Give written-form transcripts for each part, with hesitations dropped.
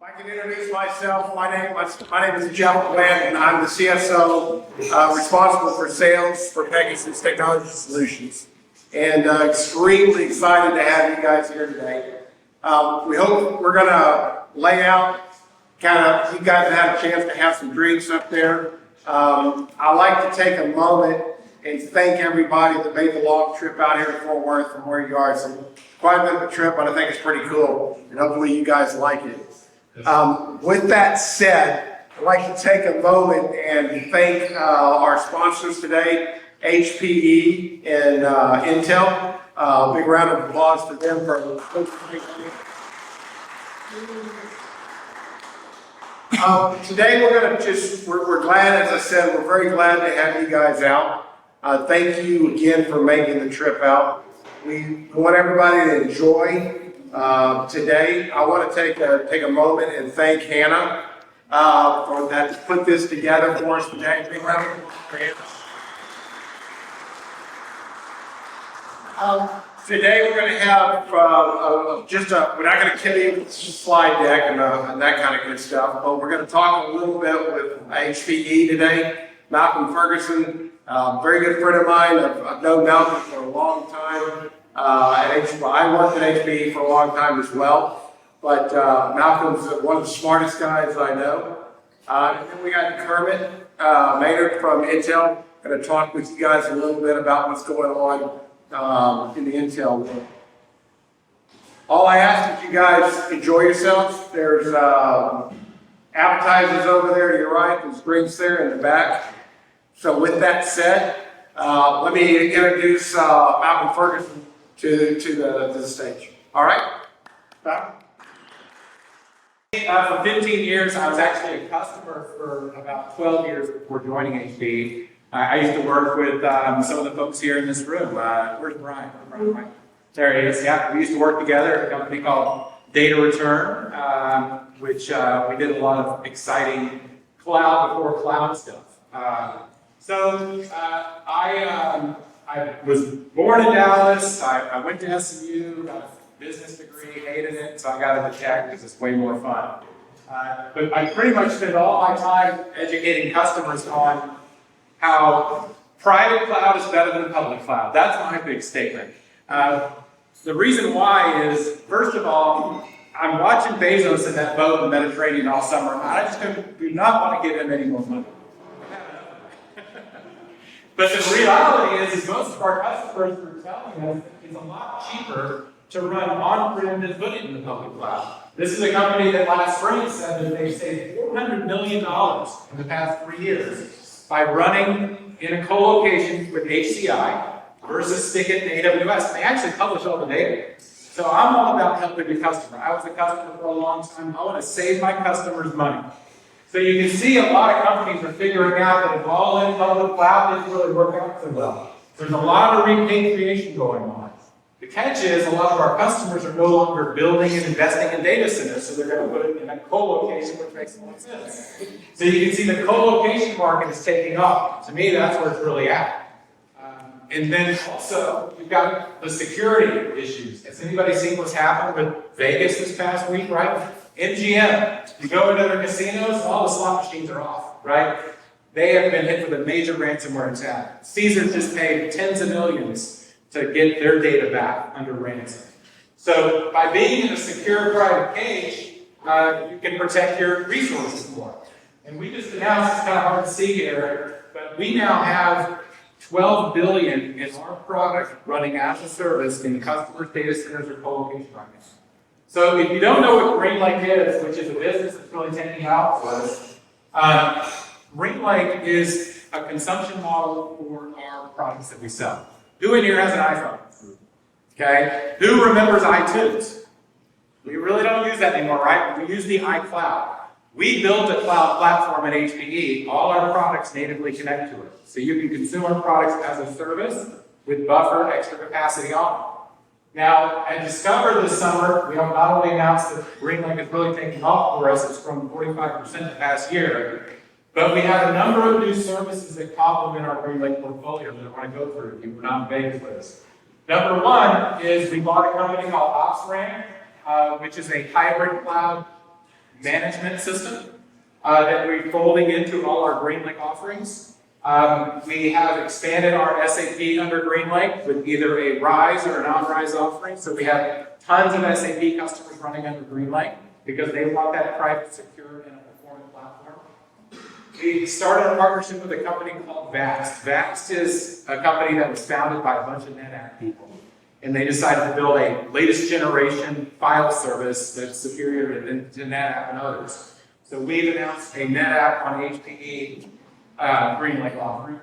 If I can introduce myself, my name is Jeff Glenn, and I'm the CSO responsible for sales for Pegasus Technology Solutions. And extremely excited to have you guys here today. We hope we're going to lay out, you guys have a chance to have some drinks up there. I'd like to take a moment and thank everybody that made the long trip out here to Fort Worth from where you are. It's quite a bit of a trip, but I think it's pretty cool, and hopefully you guys like it. With that said, I'd like to take a moment and thank our sponsors today, HPE and Intel. Big round of applause for them for today we're glad, as I said, we're very glad to have you guys out. Thank you again for making the trip out. We want everybody to enjoy today. I want to take a moment and thank Hannah for that to put this together for us today. Big round of applause. Today we're going to have we're not going to kill you with a slide deck and that kind of good stuff, but we're going to talk a little bit with HPE today. Malcolm Ferguson, very good friend of mine. I've known Malcolm for a long time. I worked at HPE for a long time as well, but Malcolm's one of the smartest guys I know. And then we got Kermit Maynard from Intel, going to talk with you guys a little bit about what's going on in the Intel world. All I ask is you guys enjoy yourselves. There's appetizers over there to your right, there's drinks there in the back. So with that said, let me introduce Malcolm Ferguson to the stage. All right? For 15 years, I was actually a customer for about 12 years before joining HPE. I used to work with some of the folks here in this room. Where's Brian? Right? There he is. Yeah, we used to work together at a company called Data Return, which we did a lot of exciting cloud before cloud stuff. I was born in Dallas. I went to SMU, got a business degree, hated it, so I got into tech because it's way more fun. But I pretty much spent all my time educating customers on how private cloud is better than public cloud. That's my big statement. The reason why is, first of all, I'm watching Bezos in that boat in the Mediterranean all summer, and I just do not want to give him any more money. But the reality is most of our customers are telling us it's a lot cheaper to run on-prem than put it in the public cloud. This is a company that last spring said that they've saved $400 million in the past 3 years by running in a co-location with HCI versus stick it in AWS. And they actually publish all the data. So I'm all about helping the customer. I was a customer for a long time. I want to save my customers money. So you can see a lot of companies are figuring out that if all in public cloud didn't really work out so well. There's a lot of repatriation going on. The catch is a lot of our customers are no longer building and investing in data centers, so they're going to put it in a co-location, which makes more sense. So you can see the co-location market is taking off. To me, that's where it's really at. And then also, you've got the security issues. Has anybody seen what's happened with Vegas this past week, right? MGM, you go into their casinos, all the slot machines are off, right? They have been hit with a major ransomware attack. Caesars just paid tens of millions to get their data back under ransom. So by being in a secure private cage, you can protect your resources more. And we just announced, it's kind of hard to see here, but we now have 12 billion in our product running as a service in customers' data centers or co-location right now. So if you don't know what GreenLake is, which is a business that's really taking out for us, GreenLake is a consumption model for our products that we sell. Who in here has an iPhone? Okay. Who remembers iTunes? We really don't use that anymore, right? We use the iCloud. We built a cloud platform at HPE. All our products natively connect to it. So you can consume our products as a service with buffer extra capacity on it. Now, at Discover this summer, we have not only announced that GreenLake is really taking off for us, it's grown 45% the past year, but we have a number of new services that complement our GreenLake portfolio that I want to go through if you were not in Vegas with us. Number one is we bought a company called OpsRamp, which is a hybrid cloud management system that we're folding into all our GreenLake offerings. We have expanded our SAP under GreenLake with either a RISE or a non-RISE offering. So we have tons of SAP customers running under GreenLake because they want that private, secure, and a performant platform. We started a partnership with a company called Vast. Vast is a company that was founded by a bunch of NetApp people. And they decided to build a latest generation file service that's superior to NetApp and others. So we've announced a NetApp on HPE GreenLake offering.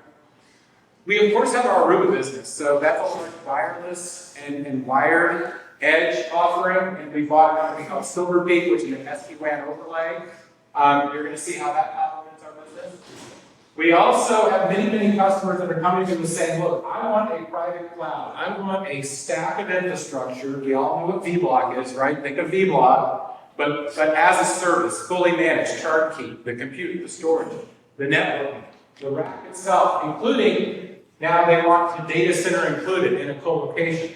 We of course have our Aruba business, so that's all our wireless and wired edge offering, and we bought a company called Silver Peak, which is an SD-WAN overlay. You're going to see how that complements our business. We also have many customers that are coming to us and saying, look, I want a private cloud. I want a stack of infrastructure. We all know what vBlock is, right? Think of vBlock, but as a service, fully managed, turnkey, the compute, the storage, the networking, the rack itself, including, now they want the data center included in a co-location.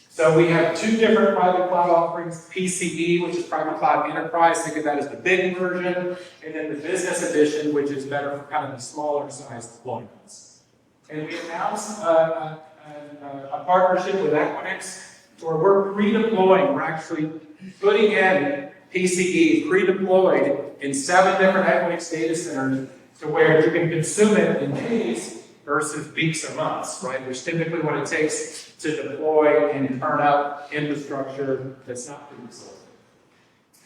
So we have two different private cloud offerings, PCE, which is Private Cloud Enterprise, think of that as the big version, and then the Business Edition, which is better for kind of the smaller size deployments. And we announced a partnership with Equinix, where we're pre-deploying, we're actually putting in PCE pre-deployed in 7 different Equinix data centers to where you can consume it in days versus weeks or months, right? Which typically what it takes to deploy and turn up infrastructure that's not produced.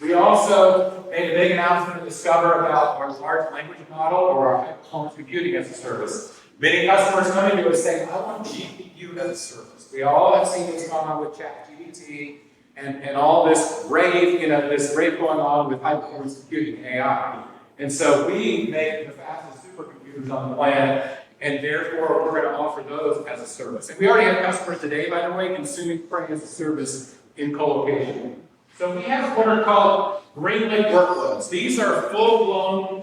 We also made a big announcement at Discover about our large language model or our high-performance computing as a service. Many customers coming to us saying, I want GPU as a service. We all have seen what's going on with ChatGPT and all this rave, this rave going on with high-performance computing, AI. And so we make the fastest supercomputers on the planet, and therefore we're going to offer those as a service. And we already have customers today, by the way, consuming Prey as a service in co-location. So we have what are called GreenLake workloads. These are full-blown,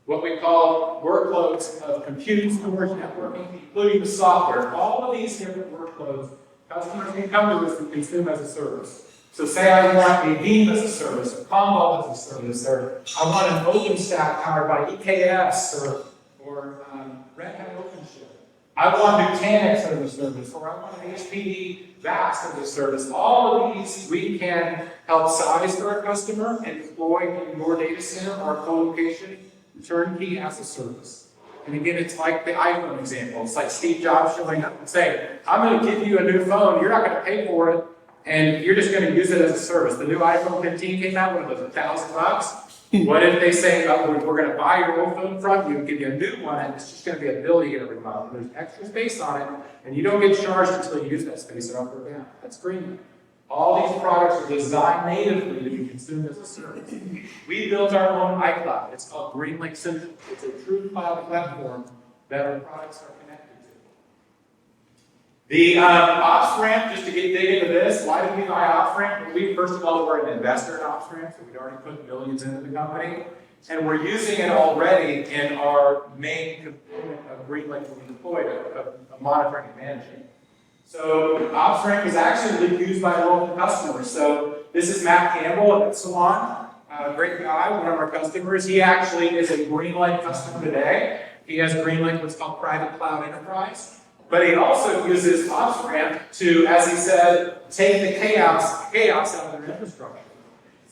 what we call workloads of compute, storage, networking, including the software. All of these different workloads, customers can come to us and consume as a service. So say I want a Veeam as a service, a Commvault as a service, or I want an OpenStack powered by EKS or Red Hat OpenShift. I want Nutanix as a service, or I want an HPE VAST as a service. All of these we can help size for our customer and deploy in your data center or co-location turnkey as a service. And again, it's like the iPhone example. It's like Steve Jobs showing up and saying, I'm going to give you a new phone, you're not going to pay for it, and you're just going to use it as a service. The new iPhone 15 came out, what was it, $1,000? What if they say, oh, we're going to buy your old phone from you and give you a new one, and it's just going to be $1 billion every month. There's extra space on it, and you don't get charged until you use that space or up or down. That's green. All these products are designed natively to be consumed as a service. We built our own iCloud. It's called GreenLake Central. It's a true cloud platform that our products are connected to. The ops ramp, just to dig into this, why did we buy ops ramp? Well, we, first of all, were an investor in ops ramp, so we'd already put millions into the company. And we're using it already in our main component of GreenLake when we deployed of monitoring and managing. So ops ramp is actually used by local customers. So this is Matt Campbell at Epsilon, a great guy, one of our customers. He actually is a GreenLake customer today. He has GreenLake, what's called Private Cloud Enterprise. But he also uses ops ramp to, as he said, take the chaos out of their infrastructure.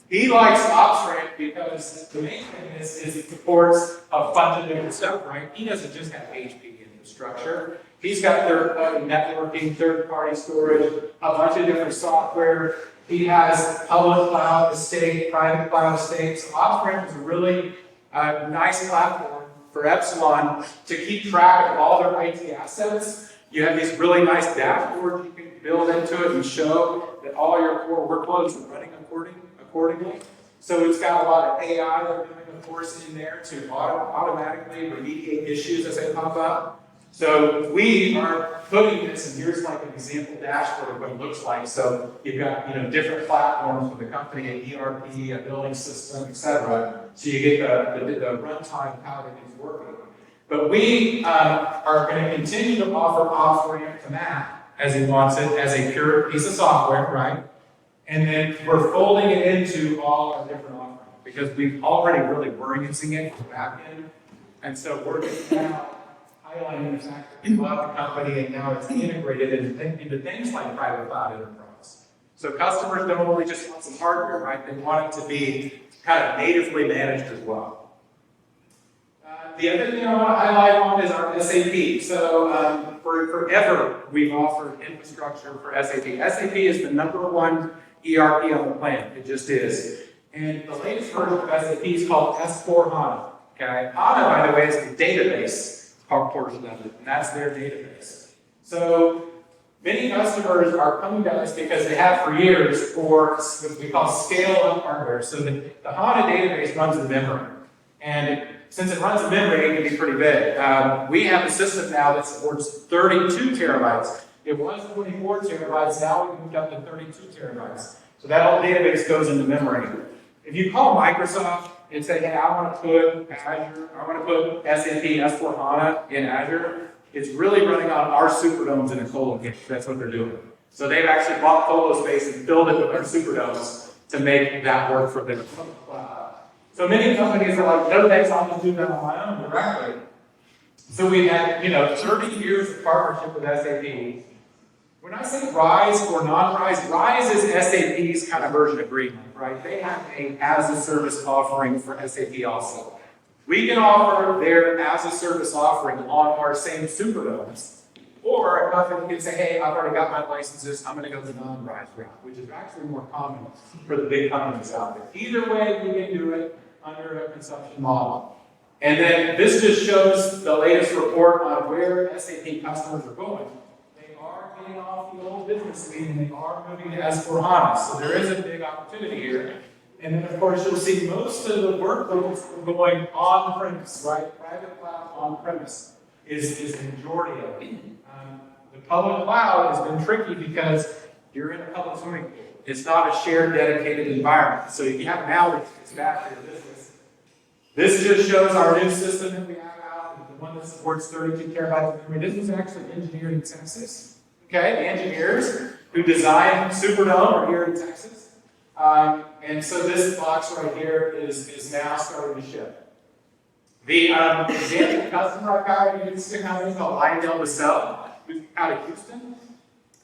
He likes ops ramp because the main thing is it supports a bunch of different stuff, right? He doesn't just have HPE infrastructure. He's got third-party networking, third-party storage, a bunch of different software. He has public cloud estate, private cloud estate. So ops ramp is a really nice platform for Epsilon to keep track of all their IT assets. You have these really nice dashboards you can build into it and show that all your core workloads are running accordingly. So it's got a lot of AI they're doing, of course, in there to automatically remediate issues as they pop up. So we are putting this, and here's like an example dashboard of what it looks like. So you've got different platforms for the company, an ERP, a billing system, etc. So you get the runtime of how it is working. But we are going to continue to offer off-ramp to Matt as he wants it as a pure piece of software, right? And then we're folding it into all our different offerings. because we already really were using it back in. And so we're just now highlighting the fact that we bought the company and now it's integrated into things like private cloud enterprise. So customers don't only just want some hardware, right? They want it to be kind of natively managed as well. The other thing I want to highlight on is our SAP. So forever, we've offered infrastructure for SAP. SAP is the #1 ERP on the planet. It just is. And the latest version of SAP is called S/4HANA. Okay? HANA, by the way, is the database portion of it, and that's their database. So many customers are coming to us because they have for years for what we call scale-up hardware. So the HANA database runs in memory. And since it runs in memory, it can be pretty big. We have a system now that supports 32 terabytes. It was 24 terabytes, now we've moved up to 32 terabytes. So that whole database goes into memory. If you call Microsoft and say, hey, I want to put Azure, I want to put SAP S/4HANA in Azure, it's really running on our Superdomes in a colo case. That's what they're doing. So they've actually bought colo space and filled it with our Superdomes to make that work for their cloud. So many companies are like, no thanks, I'll just do that on my own directly. So we've had, 30 years of partnership with SAP. When I say RISE or non-RISE, RISE is SAP's kind of version of Greenland, right? They have a as-a-service offering for SAP also. We can offer their as-a-service offering on our same Superdomes. Or a company can say, hey, I've already got my licenses, I'm going to go the non-RISE route, which is actually more common for the big companies out there. Either way, we can do it under a consumption model. And then this just shows the latest report on where SAP customers are going. They are getting off the old business suite and they are moving to S/4HANA. So there is a big opportunity here. And then, of course, you'll see most of the workloads are going on-premise, right? Private cloud on-premise is the majority of it. The public cloud has been tricky because you're in a public swimming pool. It's not a shared, dedicated environment. So if you have an outage, it's bad for your business. This just shows our new system that we have out, the one that supports 32 terabytes of memory. This was actually engineered in Texas. Okay, the engineers who designed Superdome are here in Texas. And so this box right here is now starting to ship. The example customer I've got right here is a company called LyondellBasell, who's out of Houston.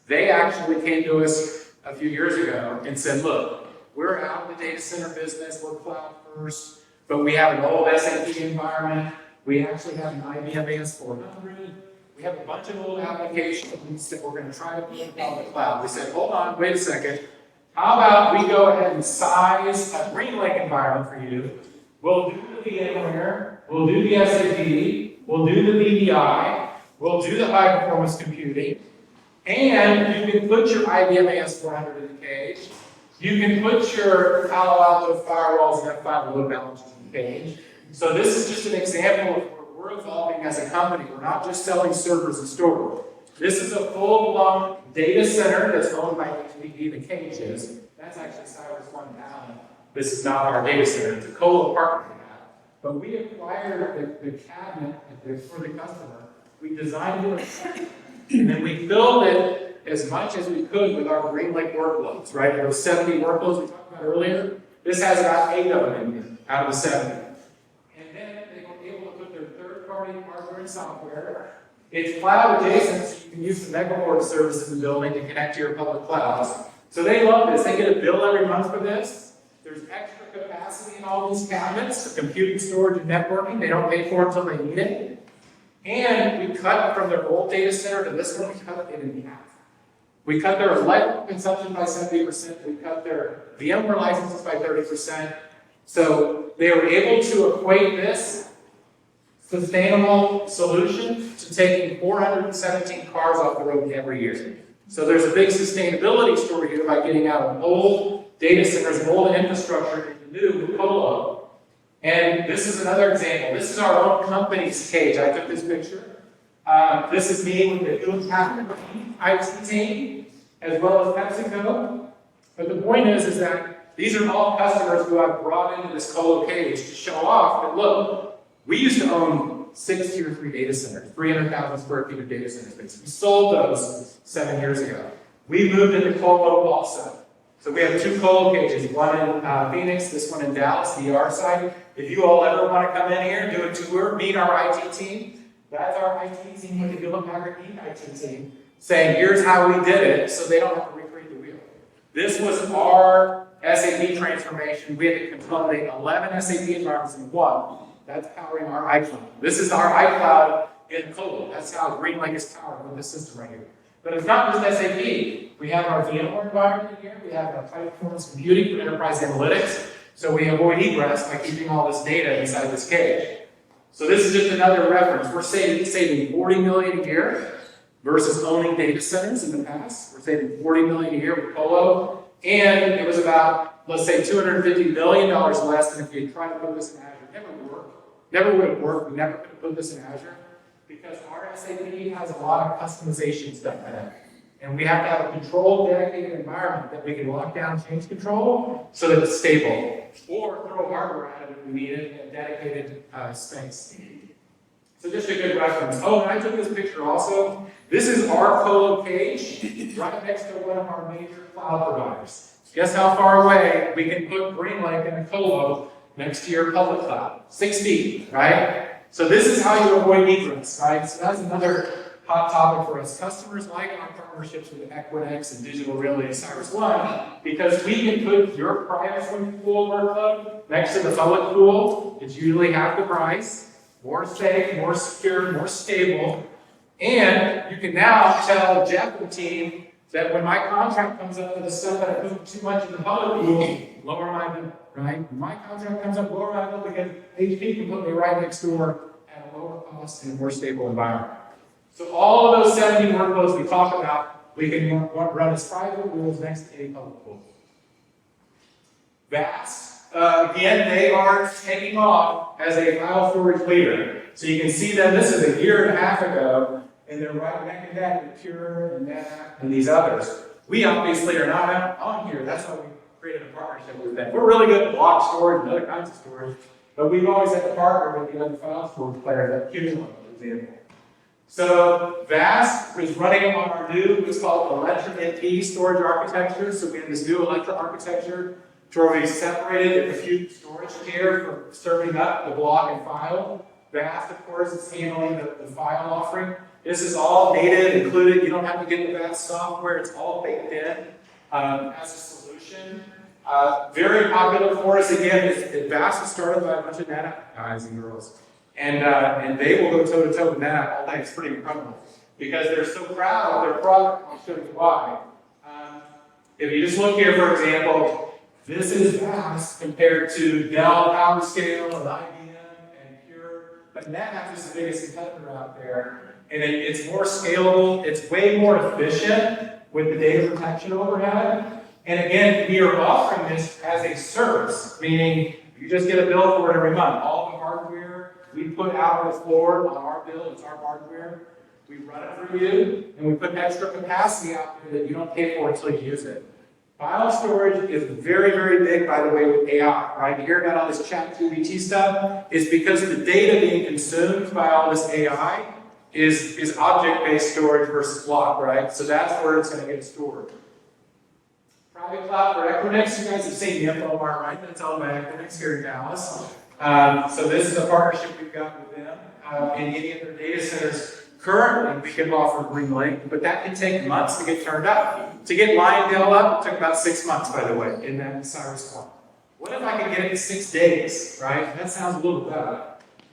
They actually came to us a few years ago and said, look, we're out of the data center business, we're cloud first, but we have an old SAP environment. We actually have an IBM AS400. We have a bunch of old applications that we're going to try to build on the cloud. We said, hold on, wait a second. How about we go ahead and size a GreenLake environment for you? We'll do the VMware, we'll do the SAP, we'll do the VDI, we'll do the high performance computing, and you can put your IBM AS400 in the cage. You can put your Palo Alto firewalls and F5 load balancers in the cage. So this is just an example of where we're evolving as a company. We're not just selling servers and storage. This is a full-blown data center that's owned by HPE, the cage is. That's actually CyrusOne Allen. This is not our data center. It's a co-partner we have. But we acquired the cabinet for the customer. We designed it, and then we built it as much as we could with our GreenLake workloads, right? There were 70 workloads we talked about earlier. This has about 8 of them in here out of the 70. And then they were able to put their third-party hardware and software. It's cloud adjacent, so you can use the megaport services in the building to connect to your public clouds. So they love this. They get a bill every month for this. There's extra capacity in all these cabinets for computing, storage, and networking. They don't pay for it until they need it. And we cut from their old data center to this one, we cut it in half. We cut their electrical consumption by 70%. We cut their VMware licenses by 30%. So they were able to equate this sustainable solution to taking 417 cars off the road every year. So there's a big sustainability story here by getting out of old data centers, old infrastructure into new colo. And this is another example. This is our own company's cage. I took this picture. This is me with the Hewlett Packard IT team, as well as PepsiCo. But the point is that these are all customers who I've brought into this colo cage to show off that, look, we used to own 6 Tier 3 data centers, 300,000 square feet of data center space. We sold those 7 years ago. We moved into colo also. So we have 2 co-locations, one in Phoenix, this one in Dallas, the ER site. If you all ever want to come in here, do a tour, meet our IT team, that's our IT team with the Hewlett Packard IT team, saying here's how we did it, so they don't have to recreate the wheel. This was our SAP transformation. We had to consolidate 11 SAP environments in one. That's powering our iCloud. This is our iCloud in Colo. That's how GreenLake is powered with this system right here. But it's not just SAP. We have our VMware environment in here. We have our high performance computing for enterprise analytics. So we avoid egress by keeping all this data inside this cage. So this is just another reference. We're saving 40 million a year versus owning data centers in the past. We're saving 40 million a year with Colo. And it was about, let's say, $250 million less than if you tried to put this in Azure. Never would have worked. We never could have put this in Azure because our SAP has a lot of customization stuff in it. And we have to have a controlled, dedicated environment that we can lock down change control so that it's stable. Or throw hardware at it if we need it in a dedicated space. So just a good reference. Oh, and I took this picture also. This is our Colo cage right next to one of our major cloud providers. Guess how far away we can put GreenLake in a Colo next to your public cloud? 6 feet, right? So this is how you avoid egress, right? So that's another hot topic for us. Customers like our partnerships with Equinix and Digital Realty and CyrusOne because we can put your private swimming pool workload next to the public pool. It's usually half the price, more safe, more secure, more stable. And you can now tell Jeff and team that when my contract comes up for the stuff that I put too much in the public pool, lower my bill, right? When my contract comes up, lower my bill because HP can put me right next door at a lower cost and a more stable environment. So all of those 70 workloads we talk about, we can run as private rules next to any public pool. VAST, again, they are taking off as a file storage leader. So you can see them, this is a year and a half ago, and they're right neck and neck with Pure and NetApp and these others. We obviously are not on here. That's why we created a partnership with them. We're really good at block storage and other kinds of storage, but we've always had to partner with the other file storage players, like Qt, for example. So VAST is running on our new, what's called Electra NP storage architecture. So we have this new Electra architecture where we've separated the compute storage tier from serving up the block and file. VAST, of course, is handling the file offering. This is all native, included. You don't have to get the VAST software. It's all baked in as a solution. Very popular for us. Again, VAST was started by a bunch of NetApp guys and girls. And they will go toe-to-toe with NetApp all day. It's pretty incredible. Because they're so proud of their product. I'll show you why. If you just look here, for example, this is VAST compared to Dell, PowerScale, and IBM, and Pure. But NetApp is the biggest competitor out there. And it's more scalable. It's way more efficient with the data protection overhead. And again, we are offering this as a service, meaning you just get a bill for it every month. All the hardware we put out on the floor on our bill, it's our hardware. We run it for you, and we put extra capacity out there that you don't pay for until you use it. File storage is very, very big, by the way, with AI, right? You hear about all this ChatGPT stuff, is because the data being consumed by all this AI is object-based storage versus block, right? So that's where it's going to get stored. Private cloud for Equinix, you guys have seen the info bar, right? That's all by Equinix here in Dallas. So this is a partnership we've got with them. In any of their data centers, currently we can offer GreenLake, but that can take months to get turned up. To get Liondale up, it took about 6 months, by the way, in that CyrusOne. What if I could get it in 6 days, right? That sounds a little better.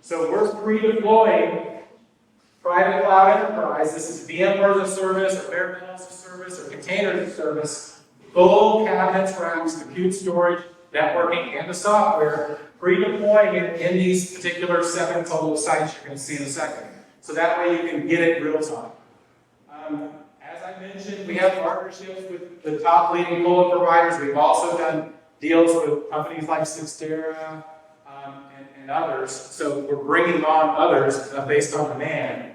So we're pre-deploying private cloud enterprise. This is VMware as a service, or bare metal as a service, or container as a service. Full cabinets, racks, compute storage, networking, and the software. Pre-deploying it in these particular 7 total sites you're going to see in a second. So that way you can get it real time. As I mentioned, we have partnerships with the top leading colo providers. We've also done deals with companies like Cyxtera and others. So we're bringing on others based on demand.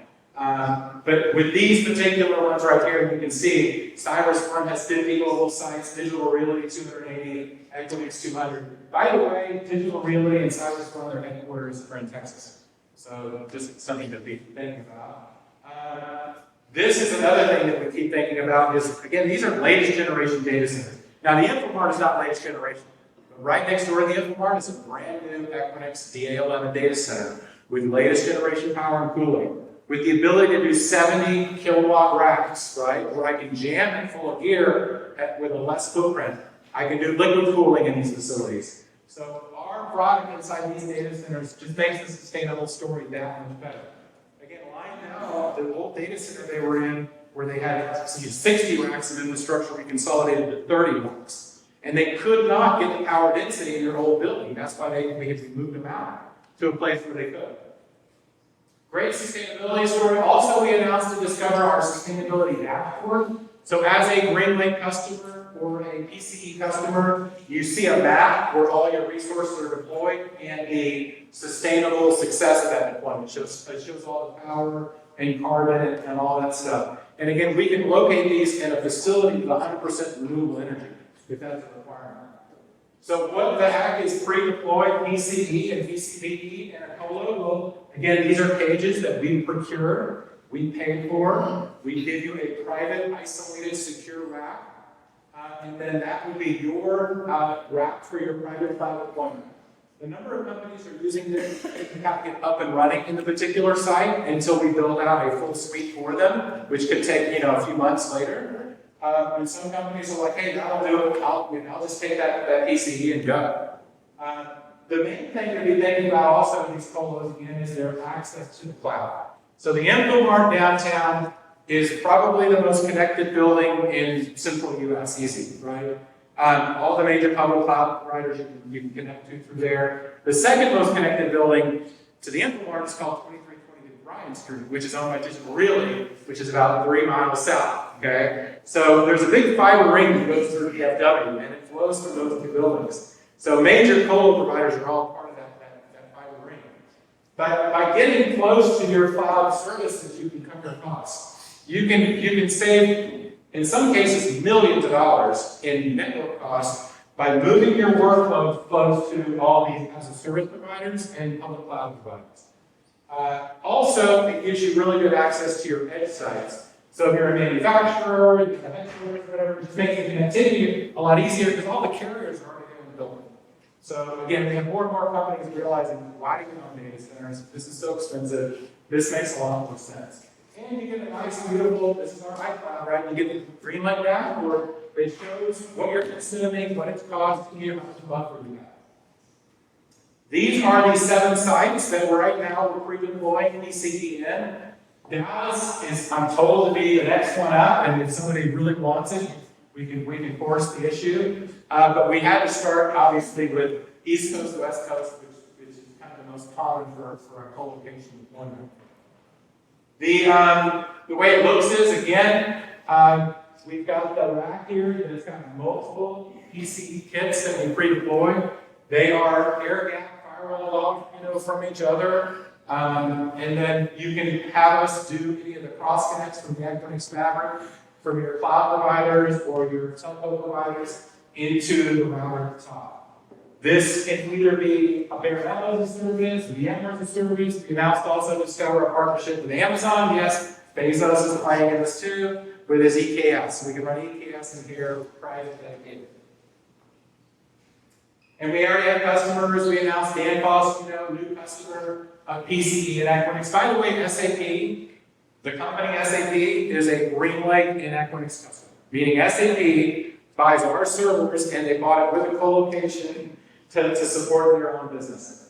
But with these particular ones right here, you can see CyrusOne has 50 global sites, Digital Realty 280, Equinix 200. By the way, Digital Realty and CyrusOne, their headquarters are in Texas. So just something to be thinking about. This is another thing that we keep thinking about is, again, these are latest generation data centers. Now, the Infomart is not latest generation. But right next door to the Infomart is a brand new Equinix DA11 data center with latest generation power and cooling, with the ability to do 70 kilowatt racks, right? Where I can jam it full of gear with a less footprint. I can do liquid cooling in these facilities. So our product inside these data centers just makes the sustainable story that much better. Again, line now, the old data center they were in, where they had 60 racks of infrastructure, we consolidated to 30 racks. And they could not get the power density in their old building. That's why we moved them out to a place where they could. Great sustainability story. Also, we announced to Discover our sustainability dashboard. So as a GreenLink customer or a PCE customer, you see a map where all your resources are deployed and the sustainable success of that deployment. It shows all the power and carbon and all that stuff. And again, we can locate these in a facility with 100% renewable energy, if that's a requirement. So what the heck is pre-deployed PCE and PCBE and a colo? Well, again, these are cages that we procure, we pay for, we give you a private, isolated, secure rack, and then that would be your rack for your private cloud deployment. The number of companies are using this to not get up and running in the particular site until we build out a full suite for them, which could take a few months later. And some companies are like, hey, that'll do it. I'll just take that PCE and go. The main thing to be thinking about also in these colos again is their access to the cloud. So the Infomart downtown is probably the most connected building in central US, easy, right? All the major public cloud providers you can connect to through there. The second most connected building to the Infomart is called 2322 Bryan Street, which is owned by Digital Realty, which is about 3 miles south, okay? So there's a big fiber ring that goes through DFW, and it flows through those two buildings. So major colo providers are all part of that fiber ring. But by getting close to your cloud services, you can cut your costs. You can save, in some cases, millions of dollars in network costs by moving your workload close to all these as a service providers and public cloud providers. Also, it gives you really good access to your edge sites. So if you're a manufacturer, you have headquarters, whatever, it just makes the connectivity a lot easier because all the carriers are already in the building. So again, we have more and more companies realizing, why do we own data centers? This is so expensive. This makes a lot more sense. And you get a nice, beautiful, this is our iCloud, right? You get the GreenLink dashboard. It shows what you're consuming, what it's costing you, how much buffer you have. These are the 7 sites that right now we're pre-deploying PCE in. Dallas is, I'm told, to be the next one up, and if somebody really wants it, we can force the issue. But we had to start, obviously, with East Coast, West Coast, which is kind of the most common for a co-location deployment. The way it looks is, again, we've got the rack here that's got multiple PCE kits that we pre-deploy. They are air gap firewall logged, from each other. And then you can have us do any of the cross connects from the Equinix fabric from your cloud providers or your telco providers into the router at the top. This can either be a bare metal as a service, VMware as a service. We announced also to Discover a partnership with Amazon. Yes, Pegasus is playing in this too, with his EKS. So we can run EKS in here, private, dedicated. And we already have customers. We announced Danfoss, new customer of PCE and Equinix. By the way, SAP, the company SAP, is a GreenLink and Equinix customer. Meaning SAP buys our servers and they bought it with a co-location to support their own business.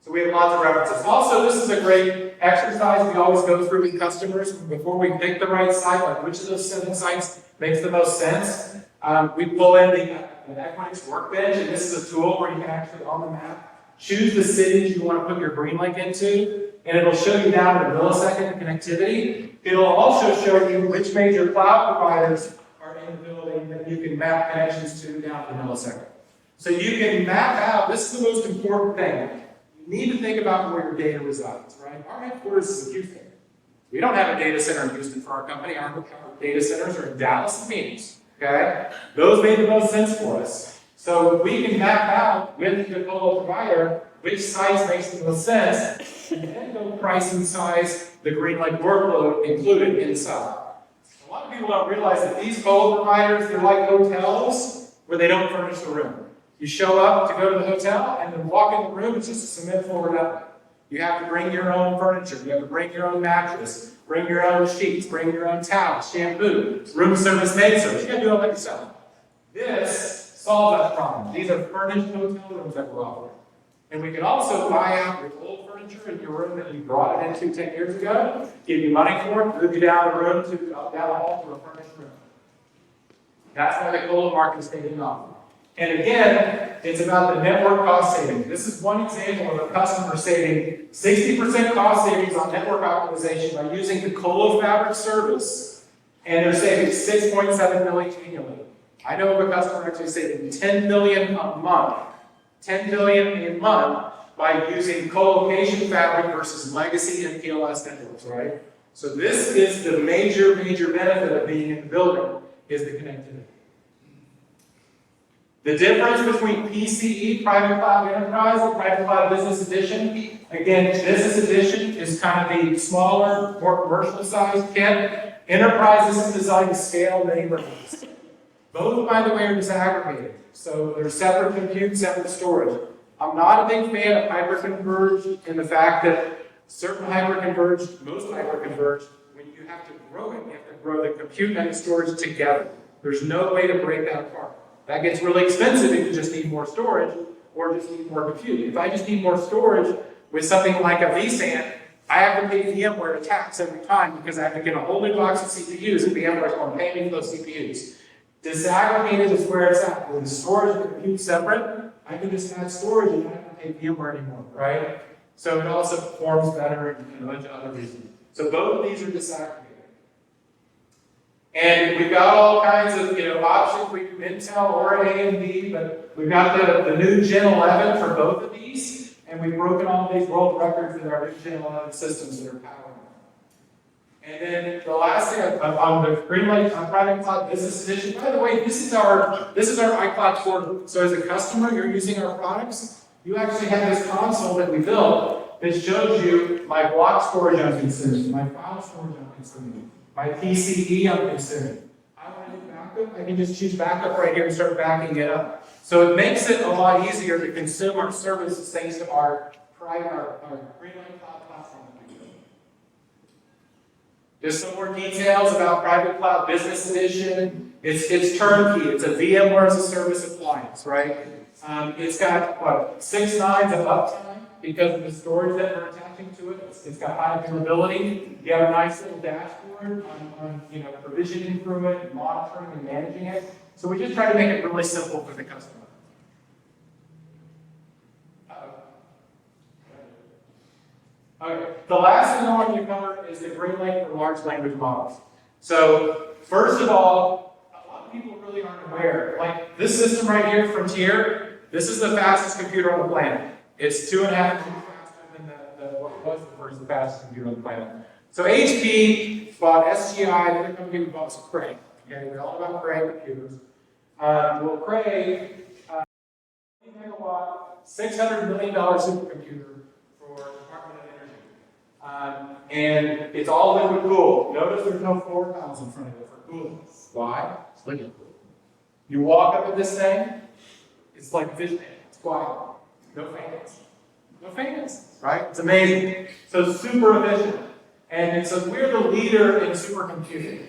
So we have lots of references. Also, this is a great exercise we always go through with customers before we pick the right site, like which of those 7 sites makes the most sense. We pull in the Equinix workbench, and this is a tool where you can actually, on the map, choose the cities you want to put your GreenLink into, and it'll show you down to millisecond connectivity. It'll also show you which major cloud providers are in the building that you can map connections to down to millisecond. So you can map out, this is the most important thing. You need to think about where your data resides, right? Our headquarters is in Houston. We don't have a data center in Houston for our company. Our data centers are in Dallas and Phoenix, okay? Those made the most sense for us. So we can map out with the colo provider which size makes the most sense, and then go price and size the GreenLink workload included inside. A lot of people don't realize that these colo providers, they're like hotels, where but they don't furnish the room. You show up to go to the hotel and then walk in the room, it's just a cement floor nothing. You have to bring your own furniture, you have to bring your own mattress, bring your own sheets, bring your own towels, shampoo, room service, maid service. You gotta do all that yourself. This solves that problem. These are furnished hotel rooms that we're offering. And we can also buy out your old furniture in your room that you brought it into 10 years ago, give you money for it, move you down the room to down the hall to a furnished room. That's why the colo market is taking off. And again, it's about the network cost savings. This is one example of a customer saving 60% cost savings on network optimization by using the colo fabric service, and they're saving $6.7 million annually. I know of a customer actually saving $10 million a month, $10 million a month by using co-location fabric versus legacy MPLS networks, right? So this is the major benefit of being in the building, is the connectivity. The difference between PCE, Private Cloud Enterprise, and Private Cloud Business Edition, again, Business Edition is kind of the smaller, more commercial-sized kit. Enterprise is designed to scale neighborhoods. Both, by the way, are disaggregated. So they're separate compute, separate storage. I'm not a big fan of hyperconverged in the fact that certain hyperconverged, most hyperconverged, when you have to grow it, you have to grow the compute and the storage together. There's no way to break that apart. That gets really expensive if you just need more storage or just need more compute. If I just need more storage with something like a vSAN, I have to pay VMware a tax every time because I have to get a whole new box of CPUs and VMware is going to pay me for those CPUs. Disaggregated is where it's at. With the storage and compute separate, I can just add storage and I don't have to pay VMware anymore, right? So it also performs better and a bunch of other reasons. So both of these are disaggregated. And we've got all kinds of options. We do Intel or AMD, but we've got the new Gen 11 for both of these, and we've broken all these world records with our new Gen 11 systems that are powering them. And then the last thing on the GreenLake Private Cloud Business Edition. By the way, this is our iCloud portal. So as a customer, you're using our products. You actually have this console that we built that shows you my block storage I'm consuming, my file storage I'm consuming, my PCE I'm consuming. I want to do backup, I can just choose backup right here and start backing it up. So it makes it a lot easier to consume our services thanks to our GreenLake Cloud platform. Just some more details about Private Cloud Business Edition. It's turnkey. It's a VMware as a service appliance, right? It's got 6 nines of uptime because of the storage that we're attaching to it. It's got high availability. You have a nice little dashboard on provisioning through it, and monitoring and managing it. So we just try to make it really simple for the customer. Okay, the last thing I want you to cover is the GreenLake for large language models. So, first of all, a lot of people really aren't aware. Like this system right here, Frontier, this is the fastest computer on the planet. It's 2.5 times faster than what was the fastest computer on the planet. So HP bought SGI, the other company we bought was Cray. Okay, we're all about Cray computers. Well, Cray, 20 megawatt, $600 million supercomputer for Department of Energy. And it's all liquid cooled. Notice there's no floor tiles in front of it for cooling. Why? It's liquid cooled. You walk up at this thing, it's like vision. It's quiet. No fans. No fans, right? It's amazing. So super efficient. And so we're the leader in supercomputing.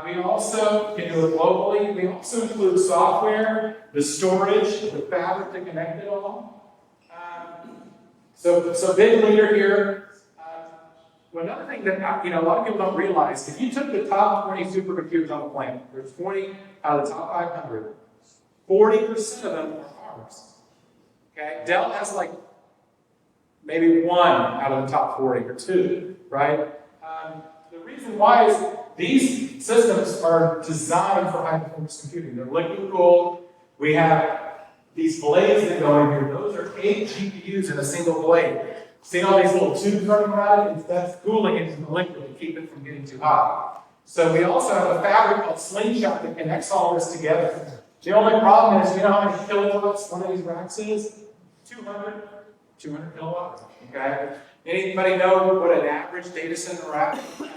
We also can do it globally. We also include software, the storage, the fabric to connect it all. So big leader here. Another thing that a lot of people don't realize, if you took the top 20 supercomputers on the planet, there's 20 out of the top 500, 40% of them are ours. Okay, Dell has like maybe 1 out of the top 40 or 2, right? The reason why is these systems are designed for high performance computing. They're liquid cooled. We have these blades that go in here. Those are 8 GPUs in a single blade. See all these little tubes running around it? That's cooling into the liquid to keep it from getting too hot. So we also have a fabric called Slingshot that connects all this together. The only problem is, you know how many kilowatts one of these racks is? 200 kilowatts. Okay. Anybody know what an average data center rack is?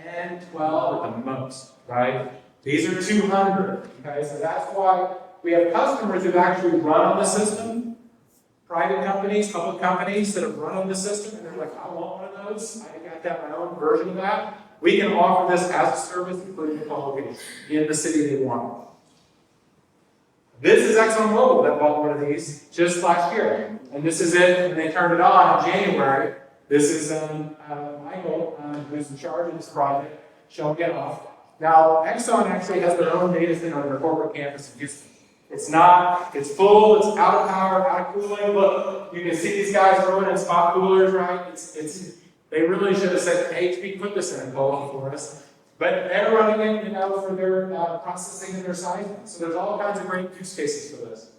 10, 12 at the most, right? These are 200, okay? So that's why we have customers who actually run on the system, private companies, public companies that have run on the system, and they're like, I want one of those. I got that my own version of that. We can offer this as a service, including the co-location in the city they want. This is ExxonMobil that bought one of these just last year. And this is it, and they turned it on in January. This is Michael, who's in charge of this project, showing it off. Now, Exxon actually has their own data center on their corporate campus in Houston. It's full, it's out of power, out of cooling. Look, you can see these guys throwing in spot coolers, right? They really should have said, HP, put this in a cold for us. But they're running it, for their processing and their sizing. So there's all kinds of great use cases for this.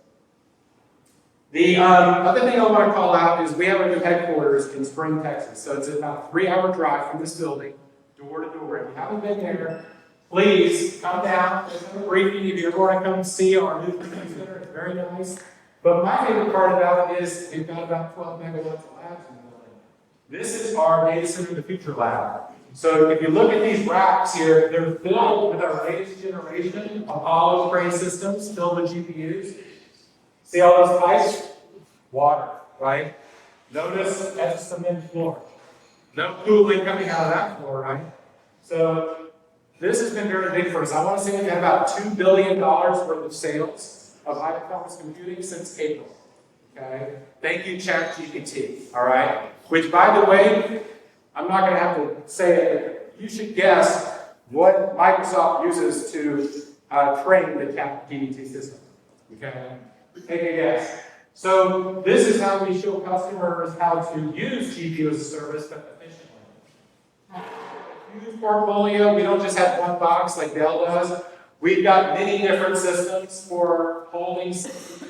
The other thing I want to call out is we have a new headquarters in Spring, Texas. So it's about a 3-hour drive from this building, door to door. If you haven't been there, please come down. There's a briefing if you're going to come see our new community center. It's very nice. But my favorite part about it is we've got about 12 megawatts of labs in the building. This is our data center of the future lab. So if you look at these racks here, they're filled with our latest generation Apollo crane systems filled with GPUs. See all those pipes? Water, right? Notice that's a cement floor. No cooling coming out of that floor, right? So this has been very big for us. I want to say we've had about $2 billion worth of sales of high-performance computing since April. Okay? Thank you, ChatGPT. All right? Which, by the way, I'm not going to have to say it, but you should guess what Microsoft uses to train the ChatGPT system. Okay? Take a guess. So this is how we show customers how to use GPU as a service, but efficiently. Huge portfolio. We don't just have one box like Dell does. We've got many different systems for holding GPU.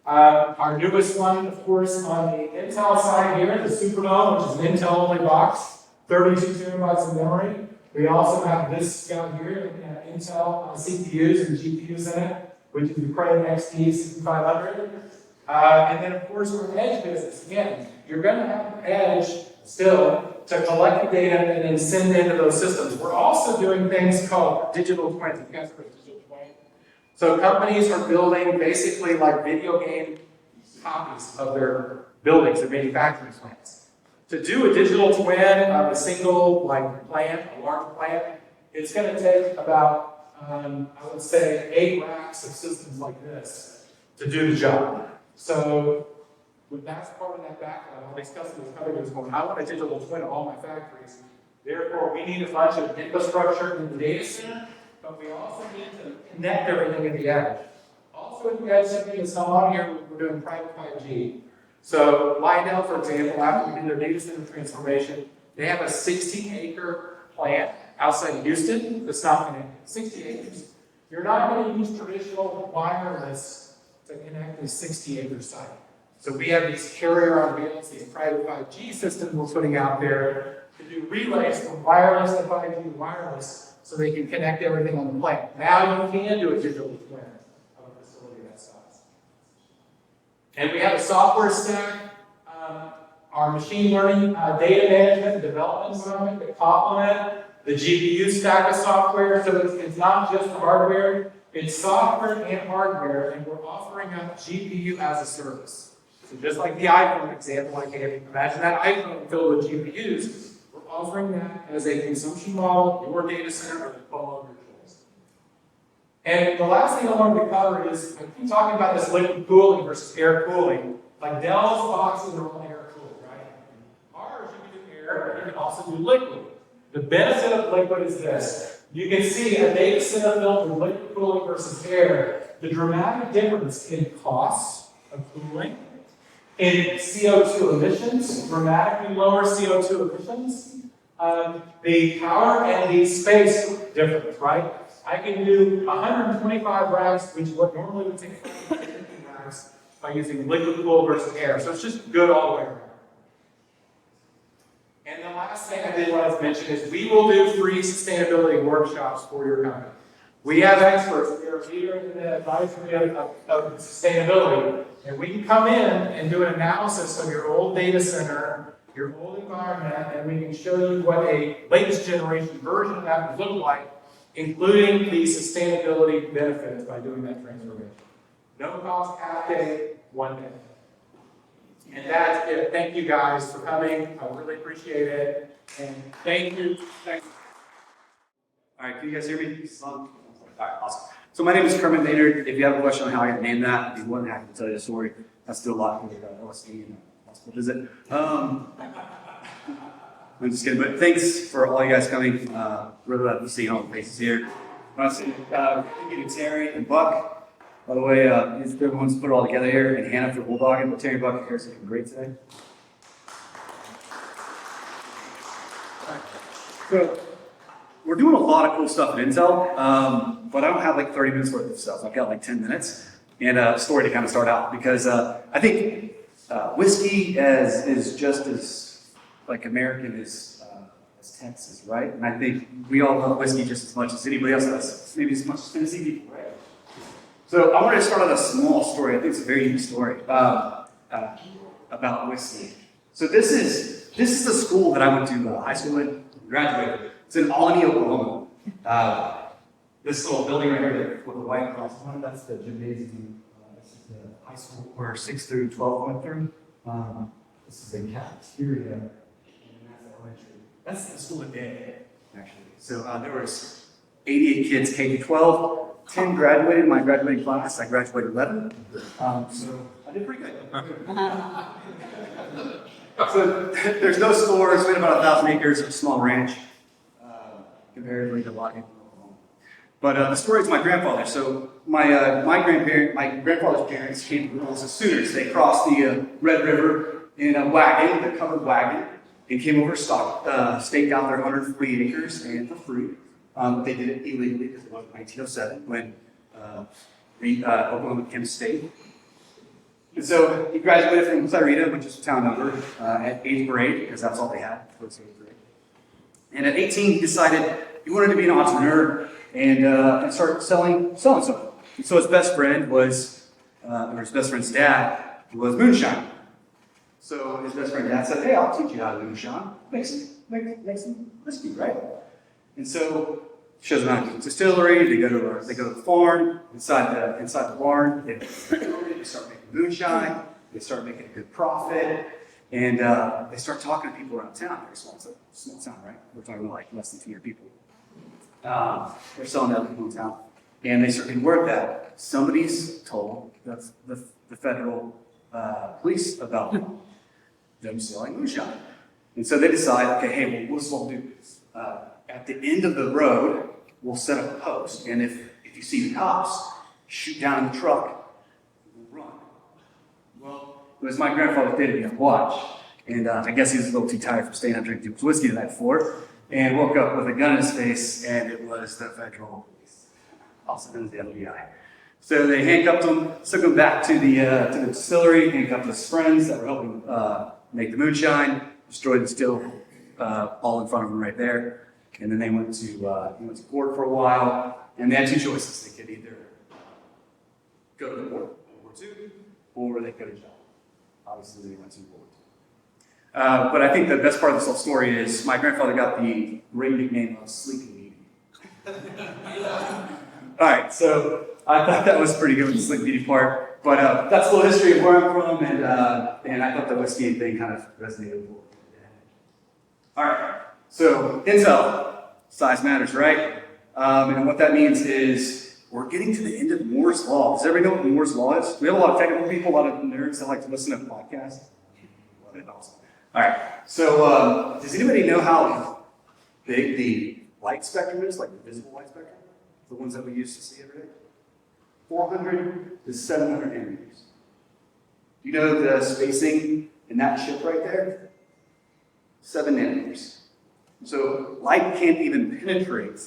Our newest one, of course, on the Intel side here, the Superdome, which is an Intel-only box, 32 terabytes of memory. We also have this guy here, Intel CPUs and GPUs in it, which is the Cray XT 6500. And then, of course, we're an edge business. Again, you're going to have an edge still to collect the data and then send it into those systems. We're also doing things called digital twins. You guys heard of digital twins? So companies are building basically like video game copies of their buildings, their manufacturing plants. To do a digital twin of a single plant, a large plant, it's going to take about, I would say, 8 racks of systems like this to do the job. So that's part of that backlog. All these customers coming to us going, I want a digital twin of all my factories. Therefore, we need a bunch of infrastructure in the data center, but we also need to connect everything at the edge. Also, if you guys see me, it's on here, we're doing private 5G. So, Lydell, for example, after we did their data center transformation, they have a 60-acre plant outside of Houston that's not connected. 60 acres. You're not going to use traditional wireless to connect a 60-acre site. So we have these carrier on wheels, these private 5G systems we're putting out there to do relays from wireless to 5G to wireless so they can connect everything on the plant. Now you can do a digital twin of a facility that size. And we have a software stack, our machine learning data management development environment to complement the GPU stack of software. So it's not just hardware, it's software and hardware, and we're offering up GPU as a service. So just like the iPhone example I gave, imagine that iPhone filled with GPUs. We're offering that as a consumption model, your data center, or the colo of your choice. And the last thing I wanted to cover is, I keep talking about this liquid cooling versus air cooling. Like Dell's boxes are only air cooled, right? Ours, you can do air, but you can also do liquid. The benefit of liquid is this. You can see a data center built with liquid cooling versus air, the dramatic difference in cost of cooling, in CO2 emissions, dramatically lower CO2 emissions, the power and the space difference, right? I can do 125 racks, which what normally would take 50 racks, by using liquid cool versus air. So it's just good all the way around. And the last thing I did want to mention is we will do free sustainability workshops for your company. We have experts. We are a leader in the advisory of sustainability. And we can come in and do an analysis of your old data center, your old environment, and we can show you what a latest generation version of that would look like including the sustainability benefits by doing that transformation. No cost, half day, 1 day. And that's it. Thank you guys for coming. I really appreciate it. And thank you. Thank you. All right, can you guys hear me? All right, awesome. So my name is Kermit Maynard. If you have a question on how I got named that, I'd be more than happy to tell you the story. I still a lot with LSD and hospital visit. I'm just kidding, but thanks for all you guys coming. Really love to see all the faces here. I want to say thank you to Terry and Buck. By the way, everyone's put it all together here, and Hannah for bulldogging, but Terry and Buck here is looking great today. So we're doing a lot of cool stuff at Intel, but I don't have like 30 minutes worth of stuff. I've got like 10 minutes and a story to kind of start out because I think whiskey is just as like American as Texas, right? And I think we all love whiskey just as much as anybody else does, maybe as much as Tennessee people, right? So I wanted to start with a small story. I think it's a very unique story about whiskey. So this is the school that I went to high school in, graduated. It's in Albany, Oklahoma. This little building right here with the white cross on it, that's the gymnasium. This is the high school where 6 through 12 went through. This is a cafeteria, and that's elementary. That's the school today, actually. So there was 88 kids K to 12. 10 graduated in my graduating class. I graduated 11. So I did pretty good. So there's no stores. We had about 1,000 acres of small ranch, comparatively to a lot of people. But the story is my grandfather. So my grandfather's parents came as Sooners. They crossed the Red River in a wagon, the covered wagon, and came over, staked out their 140 acres and for free. They did it illegally because it was 1907 when Oklahoma became a state. And so he graduated from Clarita, which is a town number, at 8th grade, because that's all they had towards 8th grade. And at 18, he decided he wanted to be an entrepreneur and start selling something. And so his best friend was, or his best friend's dad was moonshine. So his best friend dad said, "Hey, I'll teach you how to moonshine. Make some whiskey, right?" And so he shows them how to do the distillery. They go to the farm inside the barn. They start making moonshine. They start making a good profit, and they start talking to people around town. Very small town, right? We're talking about like less than 200 people. They're selling to other people in town, and they start getting word that somebody's told the federal police about them selling moonshine. And so they decide, okay, hey, well, what's what we'll do? At the end of the road, we'll set up a post, and if you see the cops, shoot down in the truck, we'll run. Well, it was my grandfather did it on watch, and I guess he was a little too tired from staying up drinking too much whiskey the night before, and woke up with a gun in his face, and it was the federal police, also known as the FBI. So they handcuffed him, took him back to the distillery, handcuffed his friends that were helping make the moonshine, destroyed the still all in front of him right there. And then they went to court for a while, and they had two choices. They could either go to World War II, or they could have jail. Obviously, they went to World War II. But I think the best part of this whole story is my grandfather got the great nickname of Sleeping Beauty. All right, so I thought that was pretty good with the Sleeping Beauty part. But that's a little history of where I'm from, and I thought the whiskey thing kind of resonated with me. All right, so Intel, size matters, right? And what that means is we're getting to the end of Moore's Law. Does everybody know what Moore's Law is? We have a lot of technical people, a lot of nerds that like to listen to podcasts. Awesome. All right, so does anybody know how big the light spectrum is, like the visible light spectrum? The ones that we used to see every day? 400 to 700 nanometers. Do you know the spacing in that chip right there? 7 nanometers. So light can't even penetrate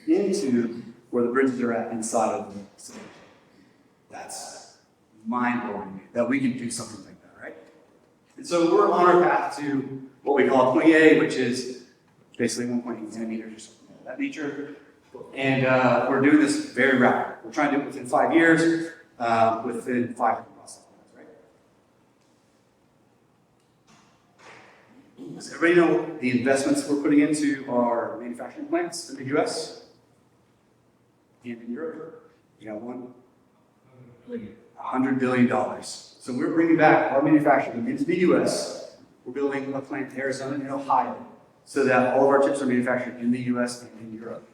into where the bridges are at inside of the system. That's mind-blowing that we can do something like that, right? And so we're on our path to what we call 20A, which is basically 1.8 nanometers or something of that nature. And we're doing this very rapidly. We're trying to do it within 5 years, within 5 different process plants, right? Does everybody know the investments we're putting into our manufacturing plants in the US? And in Europe, you got one, $100 billion. So we're bringing back our manufacturing into the US. We're building a plant in Arizona and Ohio so that all of our chips are manufactured in the US and in Europe.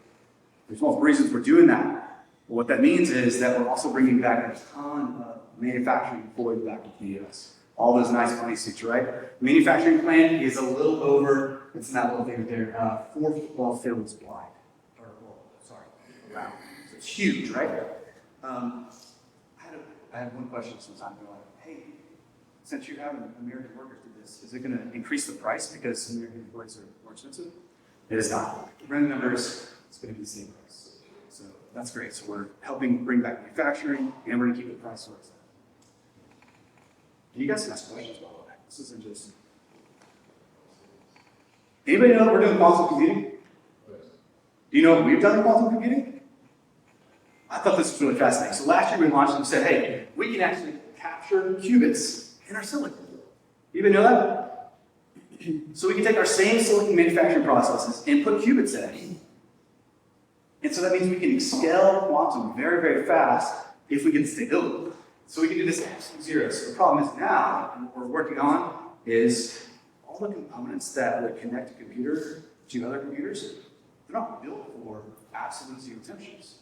There's multiple reasons we're doing that. But what that means is that we're also bringing back a ton of manufacturing employees back into the US. All those nice money suits, right? The manufacturing plant is a little over, it's in that little thing right there, 4 football fields wide. Around. So it's huge, right? I had one question sometime. They're like, hey, since you're having American workers do this, is it going to increase the price because American employees are more expensive? It is not. Running numbers, it's going to be the same price. So that's great. So we're helping bring back manufacturing, and we're going to keep the price where it's at. You guys can ask questions about that. This isn't just. Anybody know what we're doing quantum computing? Do you know what we've done in quantum computing? I thought this was really fascinating. So last year we launched and said, hey, we can actually capture qubits in our silicon. You even know that? So we can take our same silicon manufacturing processes and put qubits in it. And so that means we can scale quantum very, very fast if we can stay still. So we can do this at absolute zero. So the problem is now, and what we're working on is all the components that would connect a computer to other computers, they're not built for absolute zero temperatures.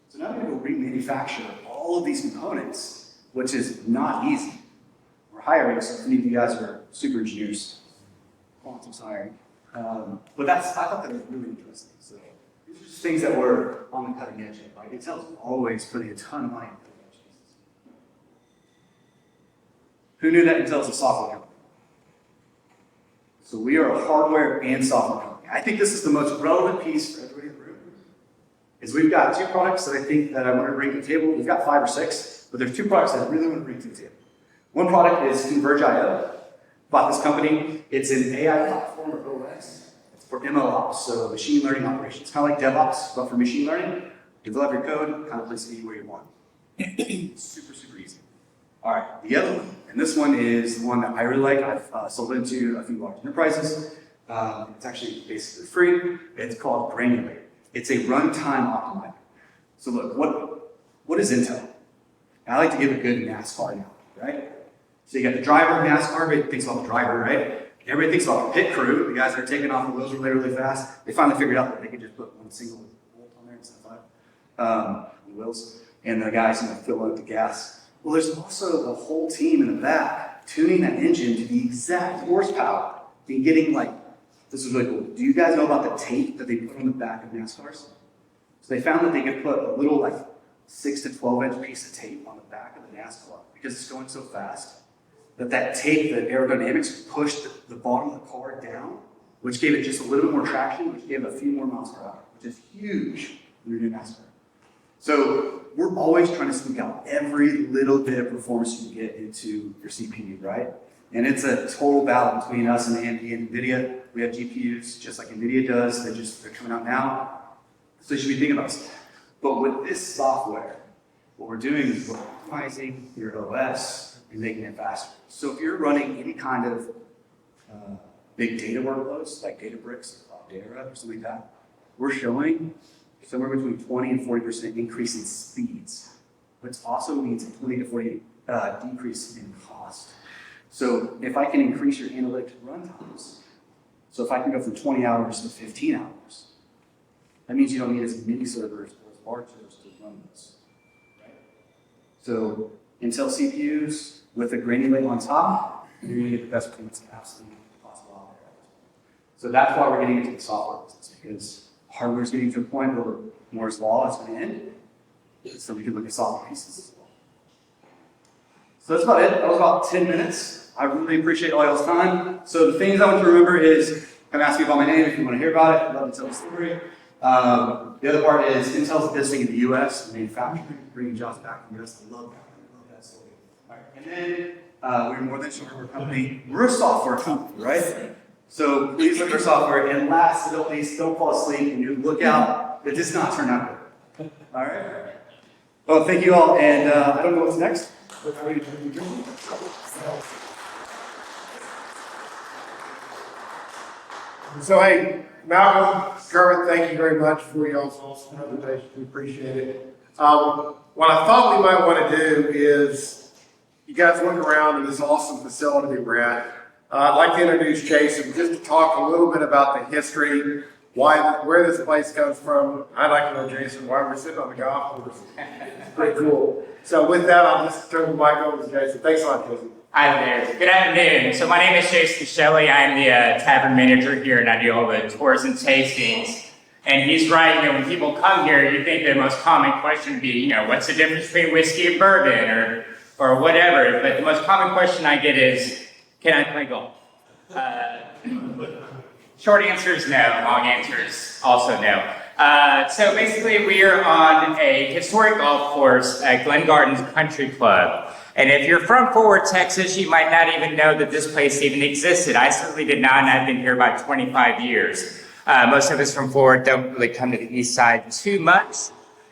So now we're going to remanufacture all of these components, which is not easy. We're hiring, so if any of you guys are super engineers, quantum's hiring. But I thought that was really interesting. So these are just things that were on the cutting edge. Like Intel's always putting a ton of money into cutting edge pieces. Who knew that Intel's a software company? So we are a hardware and software company. I think this is the most relevant piece for everybody in the room. Is we've got 2 products that I think that I want to bring to the table. We've got 5 or 6, but there's 2 products that I really want to bring to the table. One product is Converge.io. Bought this company. It's an AI platform or OS. It's for MLOps, so machine learning operations. Kind of like DevOps, but for machine learning. Develop your code, kind of place it anywhere you want. Super, super easy. All right, the other one, and this one is the one that I really like. I've sold into a few large enterprises. It's actually basically free. It's called Granulate. It's a runtime optimizer. So look, what is Intel? I like to give a good NASCAR analogy, right? So you got the driver of NASCAR, everybody thinks about the driver, right? Everybody thinks about the pit crew, the guys that are taking off the wheels really, really fast. They finally figured out that they could just put one single bolt on there instead of 5 on the wheels. And the guys fill out the gas. Well, there's also the whole team in the back tuning that engine to the exact horsepower and getting this is really cool. Do you guys know about the tape that they put on the back of NASCARs? So they found that they could put a little 6 to 12 inch piece of tape on the back of the NASCAR because it's going so fast that tape, the aerodynamics, pushed the bottom of the car down, which gave it just a little bit more traction, which gave it a few more miles per hour, which is huge when you're doing NASCAR. So we're always trying to squeak out every little bit of performance you can get into your CPU, right? And it's a total battle between us and AMD and NVIDIA. We have GPUs just like NVIDIA does. They're coming out now. So you should be thinking about stuff. But with this software, what we're doing is we're optimizing your OS and making it faster. So if you're running any kind of big data workloads, like Databricks or Cloudera or something like that, we're showing somewhere between 20 and 40% increase in speeds, which also means a 20 to 40 decrease in cost. So if I can increase your analytic runtimes, so if I can go from 20 hours to 15 hours, that means you don't need as many servers or as large servers to run this, right? So Intel CPUs with a Granulate on top, you're going to get the best performance absolutely possible out there. So that's why we're getting into the software business, because hardware is getting to a point where Moore's Law is going to end, so we can look at software pieces as well. So that's about it. That was about 10 minutes. I really appreciate all y'all's time. So the things I want you to remember is, I'm asking you about my name if you want to hear about it. I'd love to tell the story. The other part is Intel's investing in the U.S., manufacturing, bringing jobs back in the U.S. I love that. I love that story. All right. And then we're more than a hardware company. We're a software company, right? So please look at our software. And last but not least, don't fall asleep and you look out. It does not turn out good. All right? Well, thank you all. And I don't know what's next. So, hey, Malcolm, Kermit, thank you very much for y'all's awesome presentation. We appreciate it. What I thought we might want to do is, you guys look around in this awesome facility that we're at. I'd like to introduce Jason, just to talk a little bit about the history, where this place comes from. I'd like to know, Jason, why we're sitting on the golf course. It's pretty cool. So with that, I'll just turn the mic over to Jason. Thanks a lot, Jason. Hi there. Good afternoon. So my name is Jason Shelley. I'm the tavern manager here, and I do all the tours and tastings. And he's right. You know, when people come here, you think the most common question would be, you know, what's the difference between whiskey and bourbon, or whatever. But the most common question I get is, can I play golf? Short answer is no. Long answer is also no. So basically, we are on a historic golf course at Glen Gardens Country Club. And if you're from Fort Worth, Texas, you might not even know that this place even existed. I certainly did not, and I've been here about 25 years. Most of us from Fort Worth don't really come to the east side too much.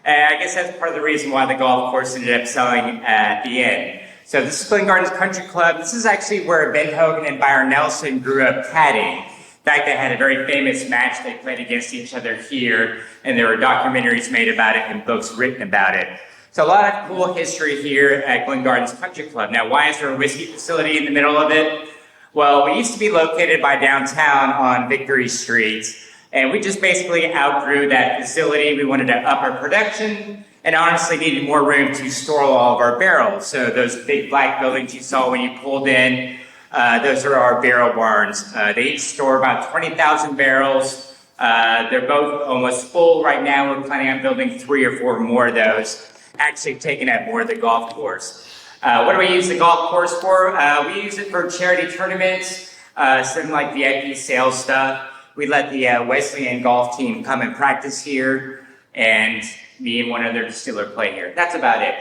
And I guess that's part of the reason why the golf course ended up selling at the end. So this is Glen Gardens Country Club. This is actually where Ben Hogan and Byron Nelson grew up caddying. In fact, they had a very famous match. They played against each other here, and there were documentaries made about it and books written about it. So a lot of cool history here at Glen Gardens Country Club. Now, why is there a whiskey facility in the middle of it? Well, we used to be located by downtown on Victory Street, and we just basically outgrew that facility. We wanted to up our production, and honestly needed more room to store all of our barrels. So those big black buildings you saw when you pulled in, those are our barrel barns. They each store about 20,000 barrels. They're both almost full right now. We're planning on building 3 or 4 more of those, actually taking up more of the golf course. What do we use the golf course for? We use it for charity tournaments, something like VIP sales stuff. We let the Wesleyan golf team come and practice here, and me and one other distiller play here. That's about it.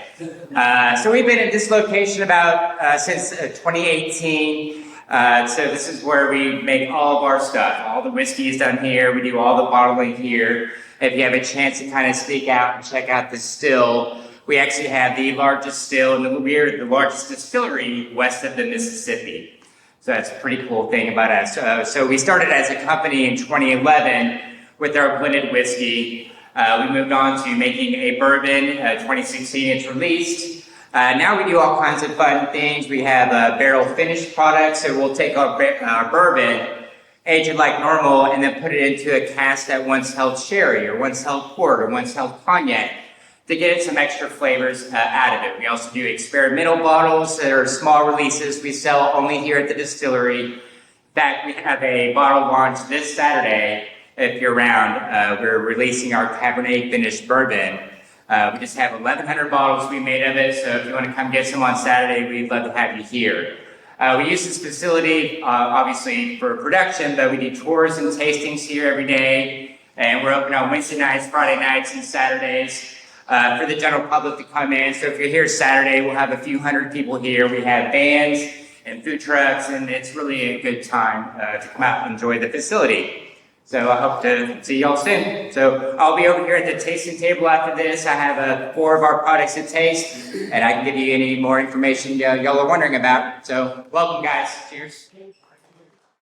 So we've been at this location about since 2018. So this is where we make all of our stuff. All the whiskey is done here. We do all the bottling here. If you have a chance to kind of sneak out and check out the still, we actually have the largest still, and we're the largest distillery west of the Mississippi. So that's a pretty cool thing about us. So we started as a company in 2011 with our blended whiskey. We moved on to making a bourbon. 2016 it's released. Now we do all kinds of fun things. We have barrel finished products, so we'll take our bourbon, age it like normal, and then put it into a cask that once held sherry, or once held port, or once held cognac, to get it some extra flavors out of it. We also do experimental bottles that are small releases we sell only here at the distillery. In fact, we have a bottle launch this Saturday. If you're around, we're releasing our Cabernet finished bourbon. We just have 1,100 bottles we made of it, so if you want to come get some on Saturday, we'd love to have you here. We use this facility, obviously, for production, but we do tours and tastings here every day, and we're open on Wednesday nights, Friday nights, and Saturdays for the general public to come in. So if you're here Saturday, we'll have a few hundred people here. We have bands and food trucks, and it's really a good time to come out and enjoy the facility. So I hope to see y'all soon. So I'll be over here at the tasting table after this. I have 4 of our products to taste, and I can give you any more information y'all are wondering about. So welcome, guys. Cheers.